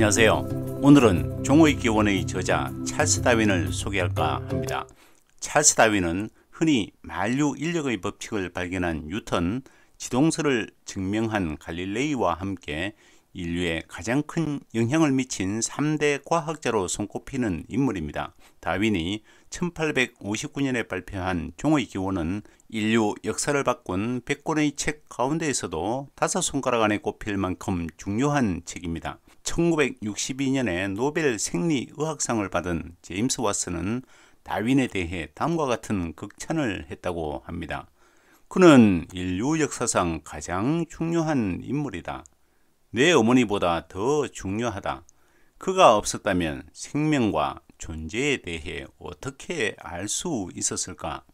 안녕하세요. 오늘은 종의 기원의 저자 찰스 다윈을 소개할까 합니다. 찰스 다윈은 흔히 만류 인력의 법칙을 발견한 뉴턴, 지동설을 증명한 갈릴레이와 함께 인류에 가장 큰 영향을 미친 3대 과학자로 손꼽히는 인물입니다. 다윈이 1859년에 발표한 종의 기원은 인류 역사를 바꾼 100권의 책 가운데에서도 5손가락 안에 꼽힐 만큼 중요한 책입니다. 1962년에 노벨 생리의학상을 받은 제임스 왓슨은 다윈에 대해 다음과 같은 극찬을 했다고 합니다. 그는 인류 역사상 가장 중요한 인물이다. 내 어머니보다 더 중요하다. 그가 없었다면 생명과 존재에 대해 어떻게 알 수 있었을까?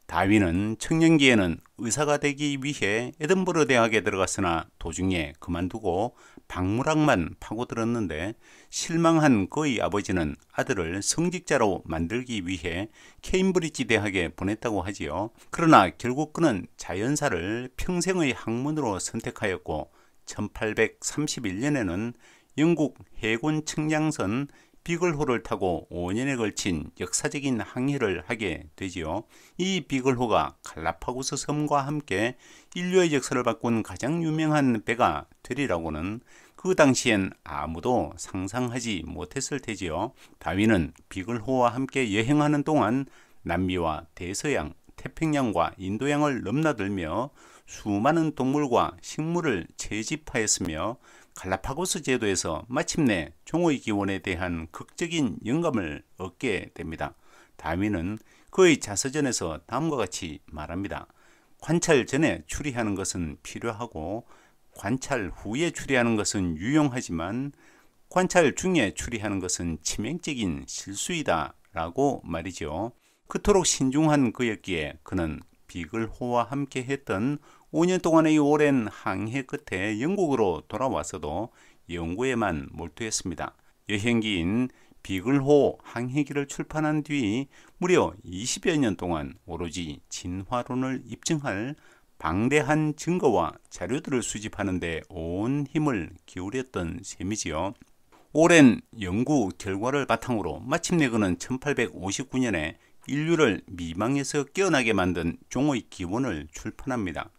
다윈은 청년기에는 의사가 되기 위해 에든버러 대학에 들어갔으나 도중에 그만두고 박물학만 파고들었는데 실망한 그의 아버지는 아들을 성직자로 만들기 위해 케임브리지 대학에 보냈다고 하지요. 그러나 결국 그는 자연사를 평생의 학문으로 선택하였고 1831년에는 영국 해군 측량선 비글호를 타고 5년에 걸친 역사적인 항해를 하게 되지요. 이 비글호가 갈라파고스 섬과 함께 인류의 역사를 바꾼 가장 유명한 배가 되리라고는 그 당시엔 아무도 상상하지 못했을 테지요. 다윈은 비글호와 함께 여행하는 동안 남미와 대서양, 태평양과 인도양을 넘나들며 수많은 동물과 식물을 채집하였으며 갈라파고스 제도에서 마침내 종의 기원에 대한 극적인 영감을 얻게 됩니다. 다윈은 그의 자서전에서 다음과 같이 말합니다. 관찰 전에 추리하는 것은 필요하고 관찰 후에 추리하는 것은 유용하지만 관찰 중에 추리하는 것은 치명적인 실수이다 라고 말이죠. 그토록 신중한 그였기에 그는 비글호와 함께 했던 5년 동안의 오랜 항해 끝에 영국으로 돌아와서도 연구에만 몰두했습니다. 여행기인 비글호 항해기를 출판한 뒤 무려 20여 년 동안 오로지 진화론을 입증할 방대한 증거와 자료들을 수집하는 데 온 힘을 기울였던 셈이지요. 오랜 연구 결과를 바탕으로 마침내 그는 1859년에 인류를 미망에서 깨어나게 만든 종의 기원을 출판합니다.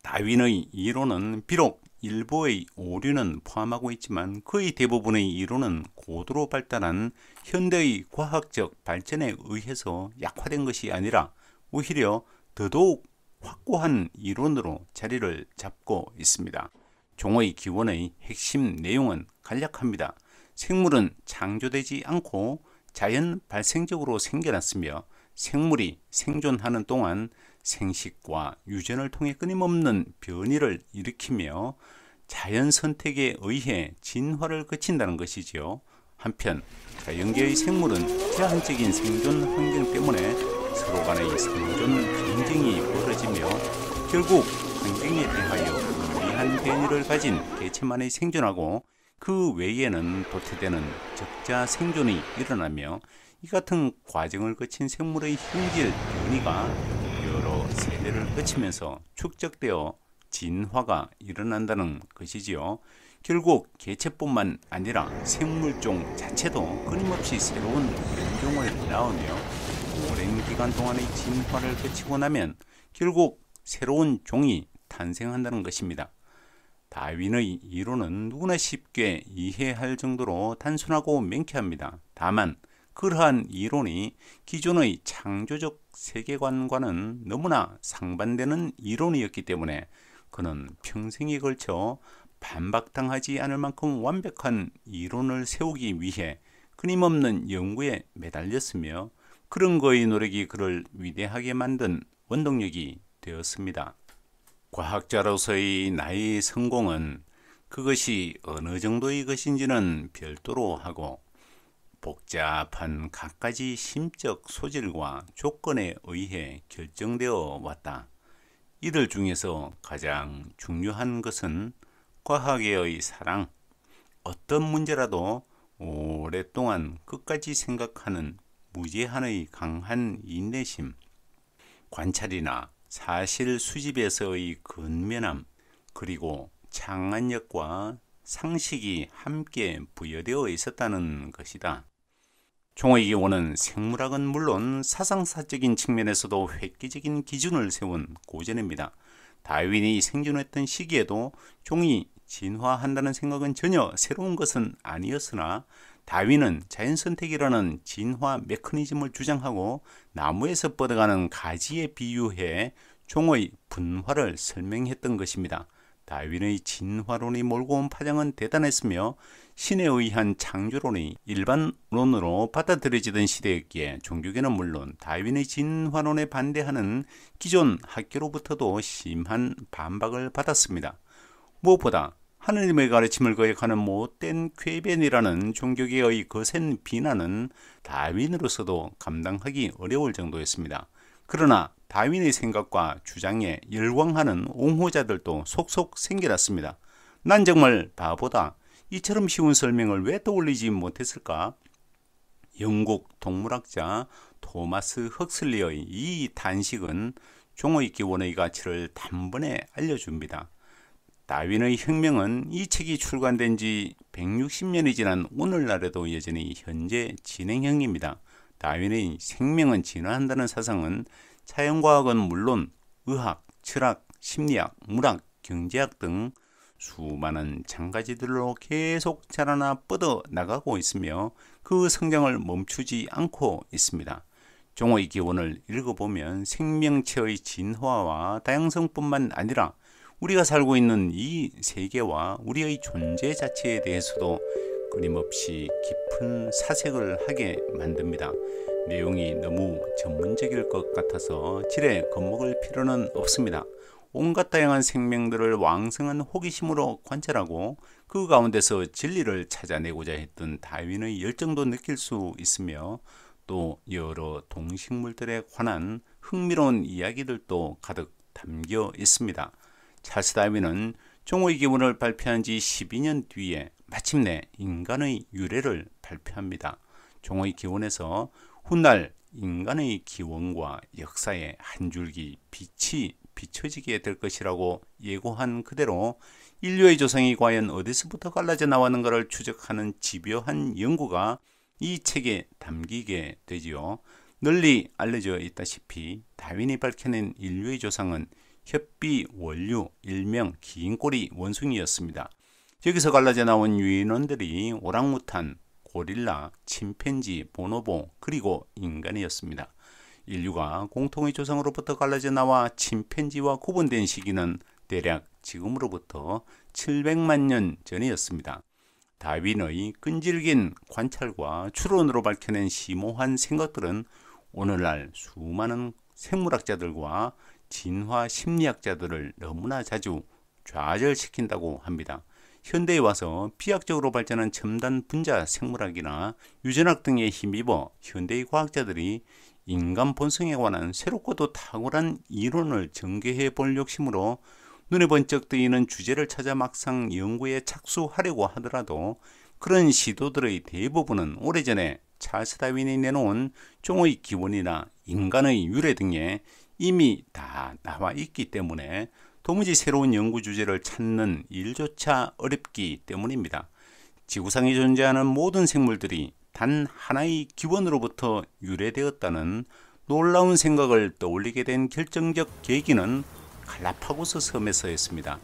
다윈의 이론은 비록 일부의 오류는 포함하고 있지만 거의 대부분의 이론은 고도로 발달한 현대의 과학적 발전에 의해서 약화된 것이 아니라 오히려 더더욱 확고한 이론으로 자리를 잡고 있습니다. 종의 기원의 핵심 내용은 간략합니다. 생물은 창조되지 않고 자연 발생적으로 생겨났으며 생물이 생존하는 동안 생식과 유전을 통해 끊임없는 변이를 일으키며 자연 선택에 의해 진화를 거친다는 것이지요. 한편 자연계의 생물은 제한적인 생존 환경 때문에 서로 간의 생존 경쟁이 벌어지며 결국 환경에 대하여 유리한 변이를 가진 개체만이 생존하고 그 외에는 도태되는 적자 생존이 일어나며 이 같은 과정을 거친 생물의 형질 변이가 여러 세대를 거치면서 축적되어 진화가 일어난다는 것이지요. 결국 개체뿐만 아니라 생물종 자체도 끊임없이 새로운 변종을 낳으며 오랜 기간 동안의 진화를 거치고 나면 결국 새로운 종이 탄생한다는 것입니다. 다윈의 이론은 누구나 쉽게 이해할 정도로 단순하고 명쾌합니다. 다만 그러한 이론이 기존의 창조적 세계관과는 너무나 상반되는 이론이었기 때문에 그는 평생에 걸쳐 반박당하지 않을 만큼 완벽한 이론을 세우기 위해 끊임없는 연구에 매달렸으며 그런 거의 노력이 그를 위대하게 만든 원동력이 되었습니다. 과학자로서의 나의 성공은 그것이 어느 정도의 것인지는 별도로 하고 복잡한 갖가지 심적 소질과 조건에 의해 결정되어 왔다. 이들 중에서 가장 중요한 것은 과학에의 사랑, 어떤 문제라도 오랫동안 끝까지 생각하는 무제한의 강한 인내심, 관찰이나 사실 수집에서의 근면함, 그리고 창안력과 상식이 함께 부여되어 있었다는 것이다. 종의 기원은 생물학은 물론 사상사적인 측면에서도 획기적인 기준을 세운 고전입니다. 다윈이 생존했던 시기에도 종이 진화한다는 생각은 전혀 새로운 것은 아니었으나 다윈은 자연선택이라는 진화 메커니즘을 주장하고 나무에서 뻗어가는 가지에 비유해 종의 분화를 설명했던 것입니다. 다윈의 진화론이 몰고 온 파장은 대단했으며 신에 의한 창조론이 일반론으로 받아들여지던 시대였기에 종교계는 물론 다윈의 진화론에 반대하는 기존 학계로부터도 심한 반박을 받았습니다. 무엇보다 하느님의 가르침을 거역하는 못된 쾌변이라는 종교계의 거센 비난은 다윈으로서도 감당하기 어려울 정도였습니다. 그러나 다윈의 생각과 주장에 열광하는 옹호자들도 속속 생겨났습니다. 난 정말 바보다. 이처럼 쉬운 설명을 왜 떠올리지 못했을까? 영국 동물학자 토마스 헉슬리의 이 단식은 종의 기원의 가치를 단번에 알려줍니다. 다윈의 혁명은 이 책이 출간된 지 160년이 지난 오늘날에도 여전히 현재 진행형입니다. 다윈의 생명은 진화한다는 사상은 자연과학은 물론 의학, 철학, 심리학, 문학, 경제학 등 수많은 장가지들로 계속 자라나 뻗어 나가고 있으며 그 성장을 멈추지 않고 있습니다. 종의 기원을 읽어보면 생명체의 진화와 다양성뿐만 아니라 우리가 살고 있는 이 세계와 우리의 존재 자체에 대해서도 끊임없이 깊은 사색을 하게 만듭니다. 내용이 너무 전문적일 것 같아서 질에 겁먹을 필요는 없습니다. 온갖 다양한 생명들을 왕성한 호기심으로 관찰하고 그 가운데서 진리를 찾아내고자 했던 다윈의 열정도 느낄 수 있으며 또 여러 동식물들에 관한 흥미로운 이야기들도 가득 담겨 있습니다. 찰스 다윈은 종의 기원을 발표한 지 12년 뒤에 마침내 인간의 유래를 발표합니다. 종의 기원에서 훗날 인간의 기원과 역사에 한 줄기 빛이 비춰지게 될 것이라고 예고한 그대로 인류의 조상이 과연 어디서부터 갈라져 나왔는가를 추적하는 집요한 연구가 이 책에 담기게 되지요. 널리 알려져 있다시피 다윈이 밝혀낸 인류의 조상은 협비 원류, 일명 긴 꼬리 원숭이였습니다. 여기서 갈라져 나온 유인원들이 오랑우탄, 고릴라, 침팬지, 보노보, 그리고 인간이었습니다. 인류가 공통의 조상으로부터 갈라져 나와 침팬지와 구분된 시기는 대략 지금으로부터 700만 년 전이었습니다. 다윈의 끈질긴 관찰과 추론으로 밝혀낸 심오한 생각들은 오늘날 수많은 생물학자들과 진화 심리학자들을 너무나 자주 좌절시킨다고 합니다. 현대에 와서 비약적으로 발전한 첨단 분자 생물학이나 유전학 등에 힘입어 현대의 과학자들이 인간 본성에 관한 새롭고도 탁월한 이론을 전개해 볼 욕심으로 눈에 번쩍 뜨이는 주제를 찾아 막상 연구에 착수하려고 하더라도 그런 시도들의 대부분은 오래전에 찰스 다윈이 내놓은 종의 기원이나 인간의 유래 등에 이미 다 나와 있기 때문에 도무지 새로운 연구 주제를 찾는 일조차 어렵기 때문입니다. 지구상에 존재하는 모든 생물들이 단 하나의 기원으로부터 유래되었다는 놀라운 생각을 떠올리게 된 결정적 계기는 갈라파고스 섬에서였습니다.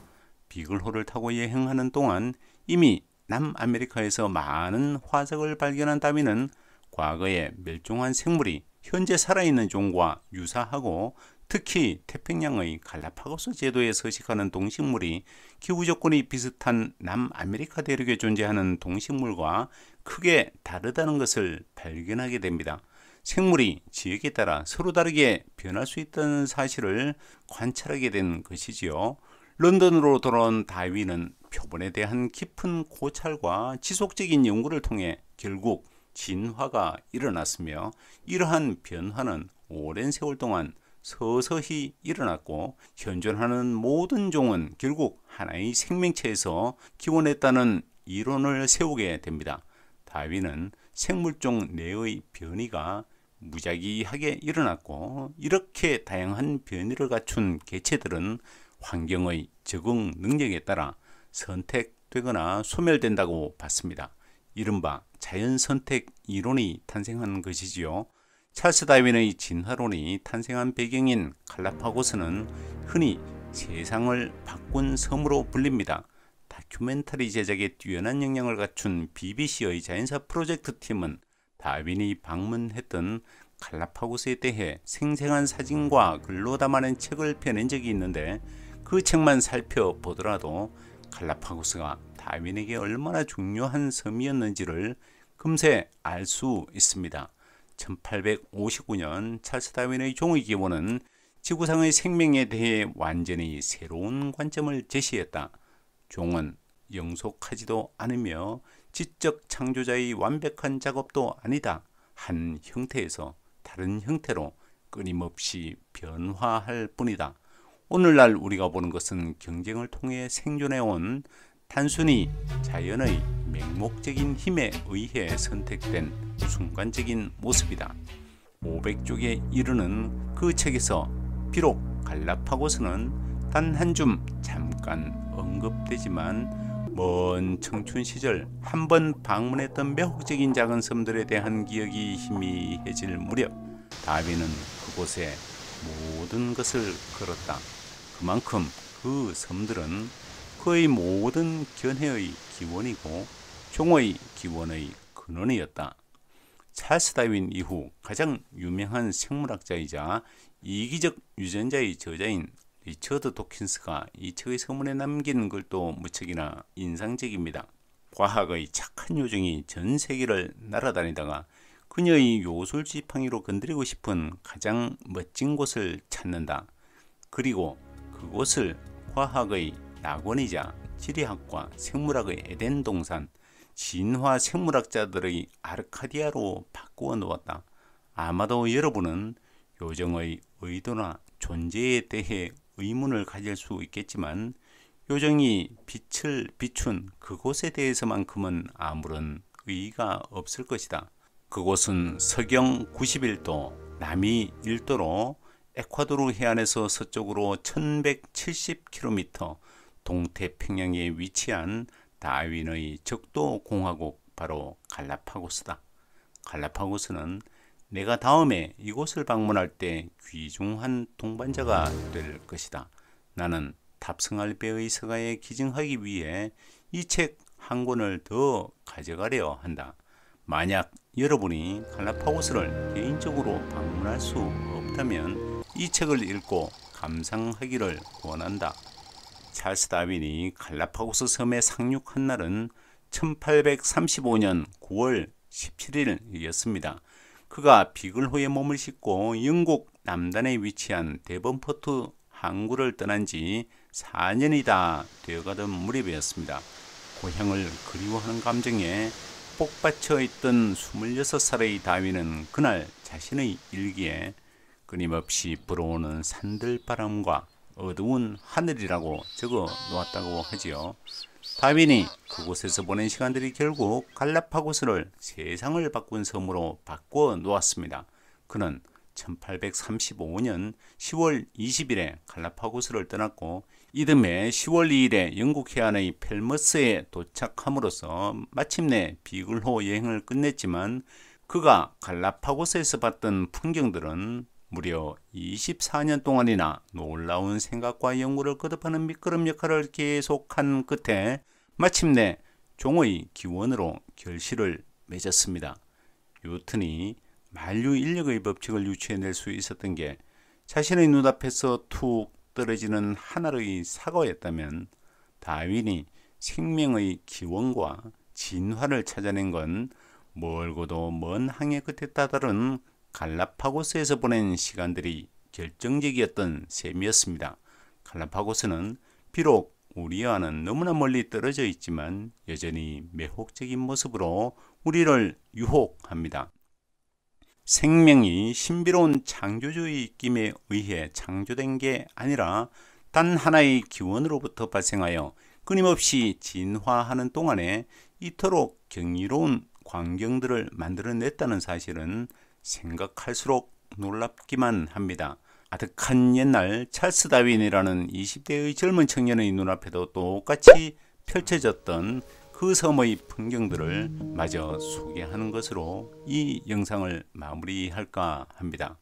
비글호를 타고 여행하는 동안 이미 남아메리카에서 많은 화석을 발견한 다윈은 과거에 멸종한 생물이 현재 살아있는 종과 유사하고 특히 태평양의 갈라파고스 제도에 서식하는 동식물이 기후 조건이 비슷한 남아메리카 대륙에 존재하는 동식물과 크게 다르다는 것을 발견하게 됩니다. 생물이 지역에 따라 서로 다르게 변할 수 있다는 사실을 관찰하게 된 것이지요. 런던으로 돌아온 다윈은 표본에 대한 깊은 고찰과 지속적인 연구를 통해 결국 진화가 일어났으며 이러한 변화는 오랜 세월 동안 서서히 일어났고 현존하는 모든 종은 결국 하나의 생명체에서 기원했다는 이론을 세우게 됩니다. 다윈은 생물종 내의 변이가 무작위하게 일어났고 이렇게 다양한 변이를 갖춘 개체들은 환경의 적응 능력에 따라 선택 퇴색되거나 소멸된다고 봤습니다. 이른바 자연선택 이론이 탄생한 것이지요. 찰스 다윈의 진화론이 탄생한 배경인 갈라파고스는 흔히 세상을 바꾼 섬으로 불립니다. 다큐멘터리 제작에 뛰어난 역량을 갖춘 BBC의 자연사 프로젝트 팀은 다윈이 방문했던 갈라파고스에 대해 생생한 사진과 글로 담아낸 책을 펴낸 적이 있는데, 그 책만 살펴보더라도 갈라파고스가 다윈에게 얼마나 중요한 섬이었는지를 금세 알 수 있습니다. 1859년 찰스 다윈의 종의 기원은 지구상의 생명에 대해 완전히 새로운 관점을 제시했다. 종은 영속하지도 않으며 지적 창조자의 완벽한 작업도 아니다. 한 형태에서 다른 형태로 끊임없이 변화할 뿐이다. 오늘날 우리가 보는 것은 경쟁을 통해 생존해온 단순히 자연의 맹목적인 힘에 의해 선택된 순간적인 모습이다. 500쪽에 이르는 그 책에서 비록 갈라파고스는 단 한 줌 잠깐 언급되지만 먼 청춘 시절 한 번 방문했던 매혹적인 작은 섬들에 대한 기억이 희미해질 무렵 다윈은 그곳에 모든 것을 걸었다. 그만큼 그 섬들은 그의 모든 견해의 기원이고 종의 기원의 근원이었다. 찰스 다윈 이후 가장 유명한 생물학자이자 이기적 유전자의 저자인 리처드 도킨스가 이 책의 서문에 남긴 글도 무척이나 인상적입니다. 과학의 착한 요정이 전 세계를 날아다니다가 그녀의 요술 지팡이로 건드리고 싶은 가장 멋진 곳을 찾는다. 그리고 그곳을 과학의 낙원이자 지리학과 생물학의 에덴 동산, 진화 생물학자들의 아르카디아로 바꾸어 놓았다. 아마도 여러분은 요정의 의도나 존재에 대해 의문을 가질 수 있겠지만 요정이 빛을 비춘 그곳에 대해서만큼은 아무런 의의가 없을 것이다. 그곳은 서경 91도, 남이 1도로 에콰도르 해안에서 서쪽으로 1170km, 동태평양에 위치한 다윈의 적도 공화국, 바로 갈라파고스다. 갈라파고스는 내가 다음에 이곳을 방문할 때 귀중한 동반자가 될 것이다. 나는 탑승할 배의 서가에 기증하기 위해 이 책 한 권을 더 가져가려 한다. 만약 여러분이 갈라파고스를 개인적으로 방문할 수 없다면 이 책을 읽고 감상하기를 권한다. 찰스 다윈이 갈라파고스 섬에 상륙한 날은 1835년 9월 17일이었습니다. 그가 비글호에 몸을 싣고 영국 남단에 위치한 데번포트 항구를 떠난 지 4년이 다 되어가던 무렵이었습니다. 고향을 그리워하는 감정에 복받쳐 있던 26살의 다윈은 그날 자신의 일기에 끊임없이 불어오는 산들바람과 어두운 하늘이라고 적어 놓았다고 하지요. 다윈이 그곳에서 보낸 시간들이 결국 갈라파고스를 세상을 바꾼 섬으로 바꿔 놓았습니다. 그는 1835년 10월 20일에 갈라파고스를 떠났고 이듬해 10월 2일에 영국 해안의 펠머스에 도착함으로써 마침내 비글호 여행을 끝냈지만 그가 갈라파고스에서 봤던 풍경들은 무려 24년 동안이나 놀라운 생각과 연구를 거듭하는 미끄럼 역할을 계속한 끝에 마침내 종의 기원으로 결실을 맺었습니다. 뉴턴이 만류 인력의 법칙을 유추해낼 수 있었던 게 자신의 눈앞에서 툭 떨어지는 하나의 사과였다면 다윈이 생명의 기원과 진화를 찾아낸 건 멀고도 먼 항해 끝에 다다른 갈라파고스에서 보낸 시간들이 결정적이었던 셈이었습니다. 갈라파고스는 비록 우리와는 너무나 멀리 떨어져 있지만 여전히 매혹적인 모습으로 우리를 유혹합니다. 생명이 신비로운 창조주의 입김에 의해 창조된 게 아니라 단 하나의 기원으로부터 발생하여 끊임없이 진화하는 동안에 이토록 경이로운 광경들을 만들어냈다는 사실은 생각할수록 놀랍기만 합니다. 아득한 옛날 찰스 다윈이라는 20대의 젊은 청년의 눈앞에도 똑같이 펼쳐졌던 그 섬의 풍경들을 마저 소개하는 것으로 이 영상을 마무리할까 합니다.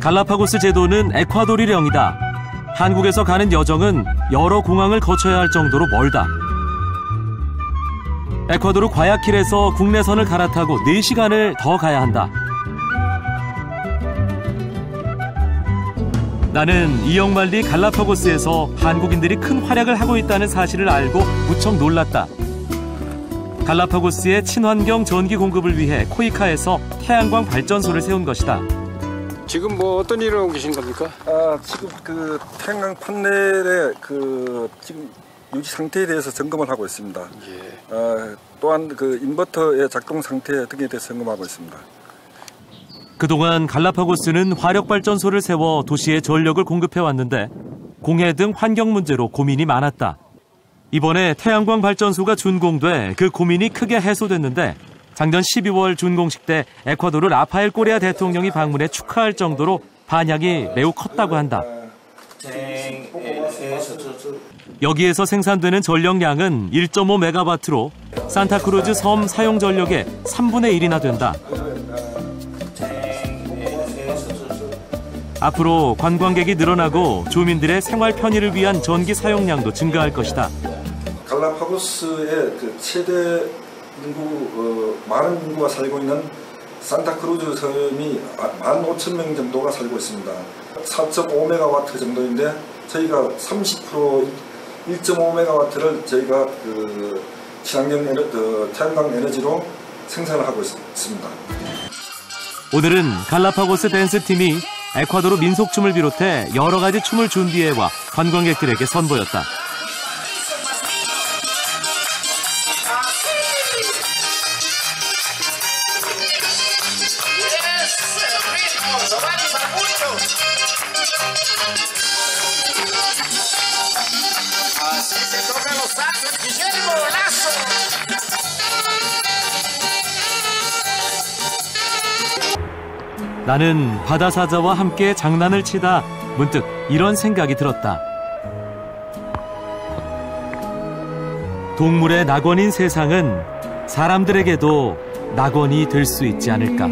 갈라파고스 제도는 에콰도르령이다. 한국에서 가는 여정은 여러 공항을 거쳐야 할 정도로 멀다. 에콰도르 과야킬에서 국내선을 갈아타고 4시간을 더 가야 한다. 나는 이역만리 갈라파고스에서 한국인들이 큰 활약을 하고 있다는 사실을 알고 무척 놀랐다. 갈라파고스의 친환경 전기 공급을 위해 코이카에서 태양광 발전소를 세운 것이다. 지금 뭐 어떤 일을 하고 계신 겁니까? 지금 그 태양광 판넬의 지금 유지 상태에 대해서 점검을 하고 있습니다. 예. 또한 그 인버터의 작동 상태 등에 대해서 점검하고 있습니다. 그동안 갈라파고스는 화력발전소를 세워 도시에 전력을 공급해왔는데 공해 등 환경 문제로 고민이 많았다. 이번에 태양광 발전소가 준공돼 그 고민이 크게 해소됐는데 작년 12월 준공식 때 에콰도르 라파엘 꼬레아 대통령이 방문해 축하할 정도로 반향이 매우 컸다고 한다. 여기에서 생산되는 전력량은 1.5메가와트로 산타크루즈 섬 사용 전력의 3분의 1이나 된다. 앞으로 관광객이 늘어나고 주민들의 생활 편의를 위한 전기 사용량도 증가할 것이다. 갈라파고스의 그 최대 인구, 많은 인구가 살고 있는 산타크루즈 섬이 15,000명 정도가 살고 있습니다. 4.5메가와트 정도인데 저희가 30% 1.5메가와트를 저희가 그 친환경 태양광 에너지로 생산을 하고 있습니다. 오늘은 갈라파고스 댄스팀이 에콰도르 민속춤을 비롯해 여러 가지 춤을 준비해와 관광객들에게 선보였다. 나는 바다사자와 함께 장난을 치다 문득 이런 생각이 들었다. 동물의 낙원인 세상은 사람들에게도 낙원이 될 수 있지 않을까.